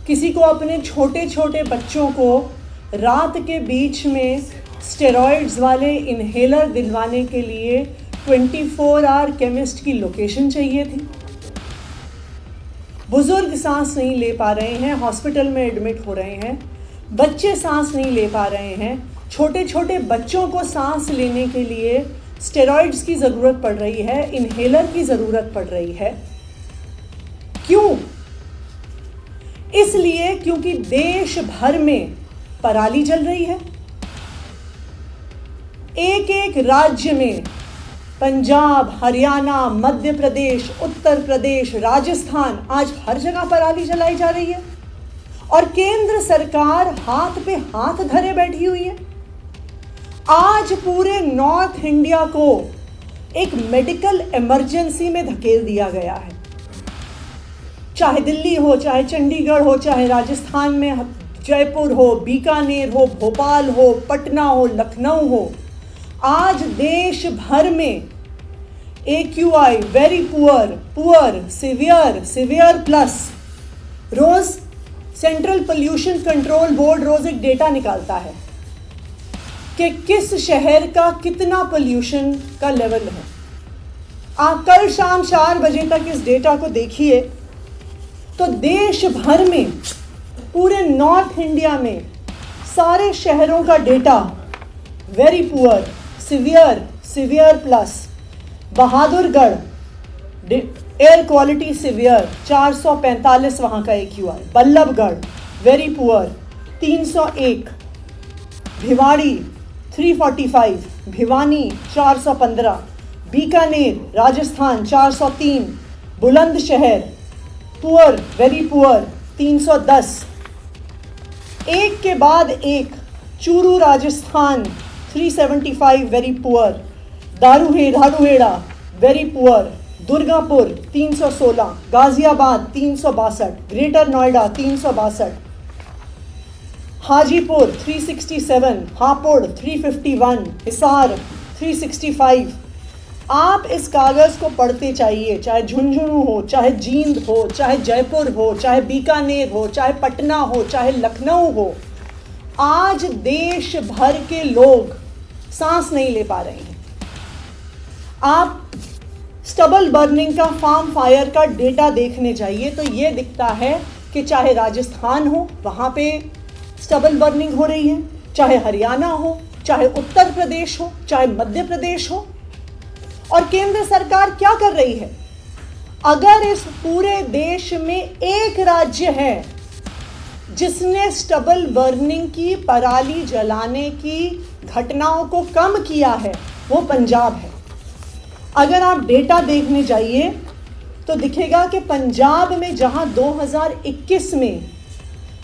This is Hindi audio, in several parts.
किसी को अपने छोटे छोटे बच्चों को रात के बीच में स्टेरॉइड्स वाले इन्हेलर दिलवाने के लिए 24 आवर केमिस्ट की लोकेशन चाहिए थी। बुजुर्ग सांस नहीं ले पा रहे हैं, हॉस्पिटल में एडमिट हो रहे हैं, बच्चे सांस नहीं ले पा रहे हैं, छोटे छोटे बच्चों को सांस लेने के लिए स्टेरॉइड्स की ज़रूरत पड़ रही है, इन्हेलर की ज़रूरत पड़ रही है। क्यों? इसलिए क्योंकि देश भर में पराली जल रही है। एक एक राज्य में, पंजाब, हरियाणा, मध्य प्रदेश, उत्तर प्रदेश, राजस्थान, आज हर जगह पराली जलाई जा रही है और केंद्र सरकार हाथ पे हाथ धरे बैठी हुई है। आज पूरे नॉर्थ इंडिया को एक मेडिकल इमरजेंसी में धकेल दिया गया है। चाहे दिल्ली हो, चाहे चंडीगढ़ हो, चाहे राजस्थान में जयपुर हो, बीकानेर हो, भोपाल हो, पटना हो, लखनऊ हो, आज देश भर में AQI very poor, poor, severe, severe plus, रोज सेंट्रल पोल्यूशन कंट्रोल बोर्ड रोज एक डेटा निकालता है कि किस शहर का कितना पोल्यूशन का लेवल है। आप कल शाम 4 बजे तक इस डेटा को देखिए तो देश भर में, पूरे नॉर्थ इंडिया में सारे शहरों का data very poor, severe, severe plus, Bahadurgarh air quality severe 445 वहाँ का AQI, Ballabhgarh very poor 301, Bhiwadi 345, Bhiwani 415, Bikaner Rajasthan 403, Bulandshahr poor very poor 310, एक के बाद एक, Churu Rajasthan 375 very poor, Dharuhera very poor, Durgapur 316, Ghaziabad 362, greater Noida 362, Hajipur 367, Hapur 351, Hisar 365। आप इस कागज़ को पढ़ते चाहिए, चाहे झुंझुनू हो, चाहे जींद हो, चाहे जयपुर हो, चाहे बीकानेर हो, चाहे पटना हो, चाहे लखनऊ हो। आज देश भर के लोग सांस नहीं ले पा रहे हैं। आप स्टबल बर्निंग का, फार्म फायर का डेटा देखने जाइए तो ये दिखता है कि चाहे राजस्थान हो वहाँ पे स्टबल बर्निंग हो रही है, चाहे हरियाणा हो, चाहे उत्तर प्रदेश हो, चाहे मध्य प्रदेश हो। और केंद्र सरकार क्या कर रही है? अगर इस पूरे देश में एक राज्य है जिसने स्टबल बर्निंग की, पराली जलाने की घटनाओं को कम किया है, वो पंजाब है। अगर आप डेटा देखने जाइए तो दिखेगा कि पंजाब में जहां 2021 में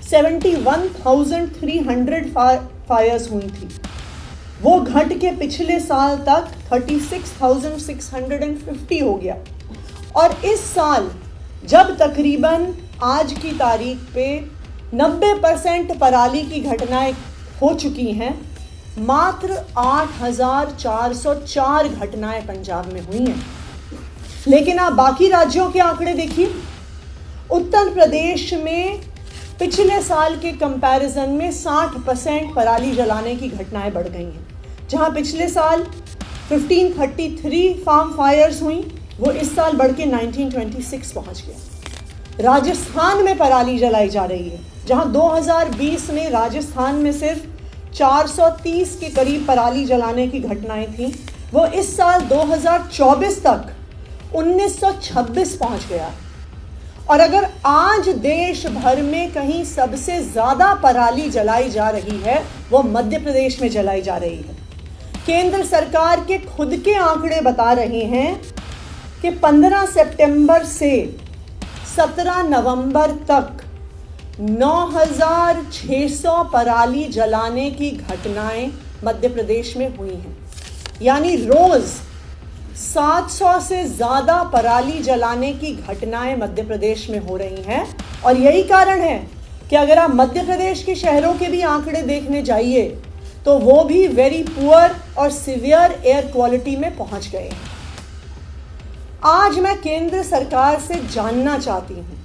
71,300 फायर्स हुई थी, वो घट के पिछले साल तक 36,650 हो गया। और इस साल जब तकरीबन आज की तारीख पे 90% पराली की घटनाएं हो चुकी हैं, मात्र 8,404 घटनाएं पंजाब में हुई हैं। लेकिन आप बाकी राज्यों के आंकड़े देखिए। उत्तर प्रदेश में पिछले साल के कंपैरिजन में 60% पराली जलाने की घटनाएं बढ़ गई हैं। जहां पिछले साल 1533 फार्म फायर्स हुई, वो इस साल बढ़ के 1926 पहुंच गया। राजस्थान में पराली जलाई जा रही है, जहां 2020 में राजस्थान में सिर्फ 430 के करीब पराली जलाने की घटनाएं थी, वो इस साल 2024 तक 1926 पहुंच गया। और अगर आज देश भर में कहीं सबसे ज़्यादा पराली जलाई जा रही है, वो मध्य प्रदेश में जलाई जा रही है। केंद्र सरकार के खुद के आंकड़े बता रहे हैं कि 15 सितंबर से 17 नवंबर तक 9,600 पराली जलाने की घटनाएं मध्य प्रदेश में हुई हैं। यानी रोज़ 700 से ज़्यादा पराली जलाने की घटनाएं मध्य प्रदेश में हो रही हैं। और यही कारण है कि अगर आप मध्य प्रदेश के शहरों के भी आंकड़े देखने जाइए तो वो भी वेरी पुअर और सिवियर एयर क्वालिटी में पहुंच गए हैं। आज मैं केंद्र सरकार से जानना चाहती हूं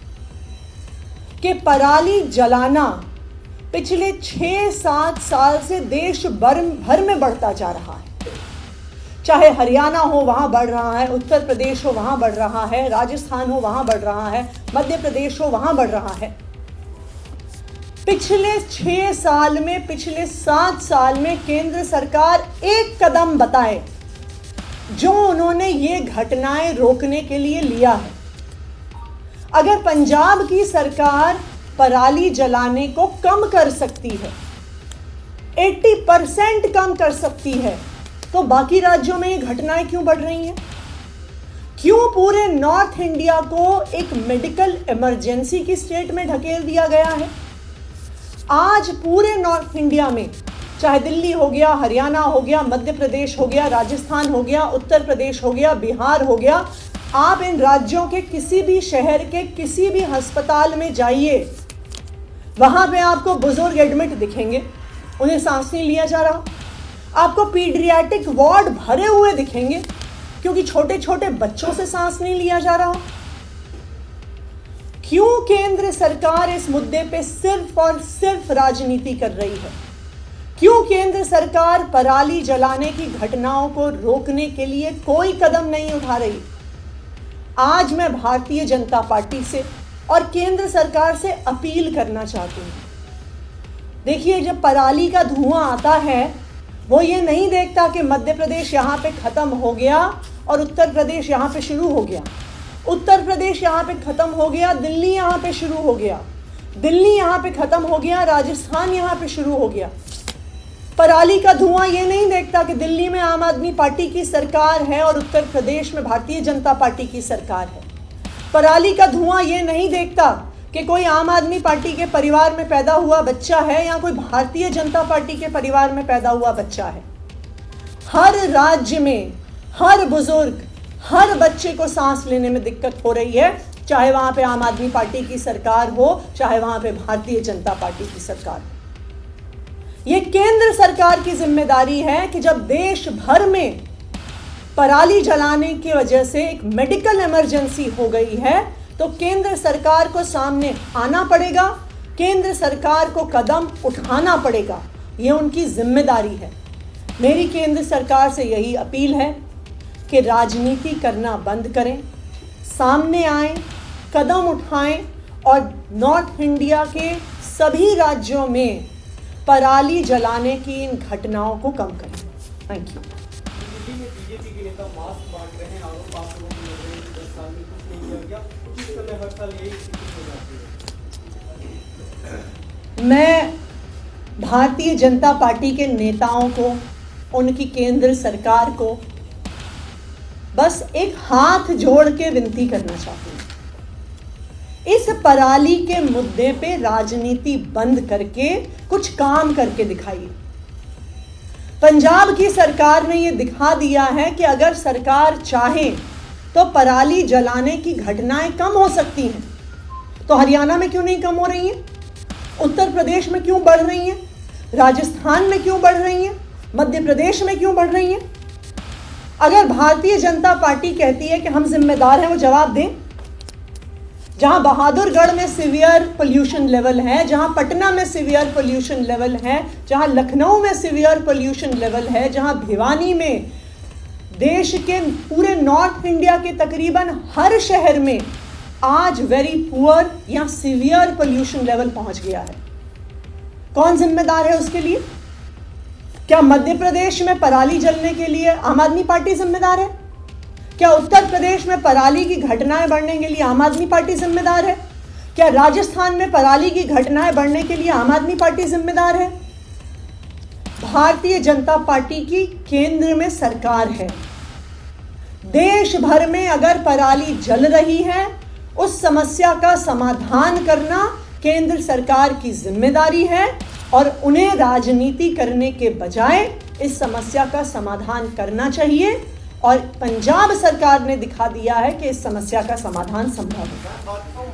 कि पराली जलाना पिछले 6-7 साल से देश भर में बढ़ता जा रहा है। चाहे हरियाणा हो वहाँ बढ़ रहा है, उत्तर प्रदेश हो वहाँ बढ़ रहा है, राजस्थान हो वहाँ बढ़ रहा है, मध्य प्रदेश हो वहाँ बढ़ रहा है। पिछले 6 साल में, पिछले 7 साल में केंद्र सरकार एक कदम बताए जो उन्होंने ये घटनाएं रोकने के लिए लिया है। अगर पंजाब की सरकार पराली जलाने को कम कर सकती है, 80% कम कर सकती है, तो बाकी राज्यों में ये घटनाएं क्यों बढ़ रही हैं? क्यों पूरे नॉर्थ इंडिया को एक मेडिकल इमरजेंसी की स्टेट में ढकेल दिया गया है? आज पूरे नॉर्थ इंडिया में, चाहे दिल्ली हो गया, हरियाणा हो गया, मध्य प्रदेश हो गया, राजस्थान हो गया, उत्तर प्रदेश हो गया, बिहार हो गया, आप इन राज्यों के किसी भी शहर के किसी भी अस्पताल में जाइए, वहां पे आपको बुजुर्ग एडमिट दिखेंगे, उन्हें सांस नहीं लिया जा रहा। आपको पीडियाट्रिक वार्ड भरे हुए दिखेंगे क्योंकि छोटे छोटे बच्चों से सांस नहीं लिया जा रहा। क्यों केंद्र सरकार इस मुद्दे पे सिर्फ और सिर्फ राजनीति कर रही है? क्यों केंद्र सरकार पराली जलाने की घटनाओं को रोकने के लिए कोई कदम नहीं उठा रही? आज मैं भारतीय जनता पार्टी से और केंद्र सरकार से अपील करना चाहती हूँ। देखिए, जब पराली का धुआं आता है, वो ये नहीं देखता कि मध्य प्रदेश यहाँ पे ख़त्म हो गया और उत्तर प्रदेश यहाँ पे शुरू हो गया, उत्तर प्रदेश यहाँ पे ख़त्म हो गया, दिल्ली यहाँ पे शुरू हो गया, दिल्ली यहाँ पे ख़त्म हो गया, राजस्थान यहाँ पे शुरू हो गया। पराली का धुआं ये नहीं देखता कि दिल्ली में आम आदमी पार्टी की सरकार है और उत्तर प्रदेश में भारतीय जनता पार्टी की सरकार है। पराली का धुआं ये नहीं देखता कि कोई आम आदमी पार्टी के परिवार में पैदा हुआ बच्चा है या कोई भारतीय जनता पार्टी के परिवार में पैदा हुआ बच्चा है। हर राज्य में हर बुजुर्ग, हर बच्चे को सांस लेने में दिक्कत हो रही है, चाहे वहां पे आम आदमी पार्टी की सरकार हो, चाहे वहां पे भारतीय जनता पार्टी की सरकार हो। ये केंद्र सरकार की जिम्मेदारी है कि जब देश भर में पराली जलाने की वजह से एक मेडिकल इमरजेंसी हो गई है, तो केंद्र सरकार को सामने आना पड़ेगा, केंद्र सरकार को कदम उठाना पड़ेगा। ये उनकी जिम्मेदारी है। मेरी केंद्र सरकार से यही अपील है कि राजनीति करना बंद करें, सामने आएं, कदम उठाएं और नॉर्थ इंडिया के सभी राज्यों में पराली जलाने की इन घटनाओं को कम करें। Thank you. दिल्ली में बीजेपी के नेता मास्क बांट रहे हैं, आरोप आप लोगों को लग रहे हैं कि 10 साल में कुछ नहीं किया गया, किस समय हर साल यही स्थिति हो जाती है? मैं भारतीय जनता पार्टी के नेताओं को, उनकी केंद्र सरकार को बस एक हाथ जोड़ के विनती करना चाहती हूँ, इस पराली के मुद्दे पे राजनीति बंद करके कुछ काम करके दिखाइए। पंजाब की सरकार ने ये दिखा दिया है कि अगर सरकार चाहे तो पराली जलाने की घटनाएं कम हो सकती हैं। तो हरियाणा में क्यों नहीं कम हो रही हैं? उत्तर प्रदेश में क्यों बढ़ रही हैं? राजस्थान में क्यों बढ़ रही हैं? मध्य प्रदेश में क्यों बढ़ रही हैं? अगर भारतीय जनता पार्टी कहती है कि हम जिम्मेदार हैं, वो जवाब दें। जहां बहादुरगढ़ में सीवियर पोल्यूशन लेवल है, जहां पटना में सीवियर पोल्यूशन लेवल है, जहां लखनऊ में सीवियर पोल्यूशन लेवल है, जहां भिवानी में, देश के पूरे नॉर्थ इंडिया के तकरीबन हर शहर में आज वेरी पुअर या सीवियर पोल्यूशन लेवल पहुंच गया है। कौन जिम्मेदार है उसके लिए? क्या मध्य प्रदेश में पराली जलने के लिए आम आदमी पार्टी जिम्मेदार है? क्या उत्तर प्रदेश में पराली की घटनाएं बढ़ने के लिए आम आदमी पार्टी जिम्मेदार है? क्या राजस्थान में पराली की घटनाएं बढ़ने के लिए आम आदमी पार्टी जिम्मेदार है? भारतीय जनता पार्टी की केंद्र में सरकार है। देश भर में अगर पराली जल रही है, उस समस्या का समाधान करना केंद्र सरकार की जिम्मेदारी है और उन्हें राजनीति करने के बजाय इस समस्या का समाधान करना चाहिए। और पंजाब सरकार ने दिखा दिया है कि इस समस्या का समाधान संभव है।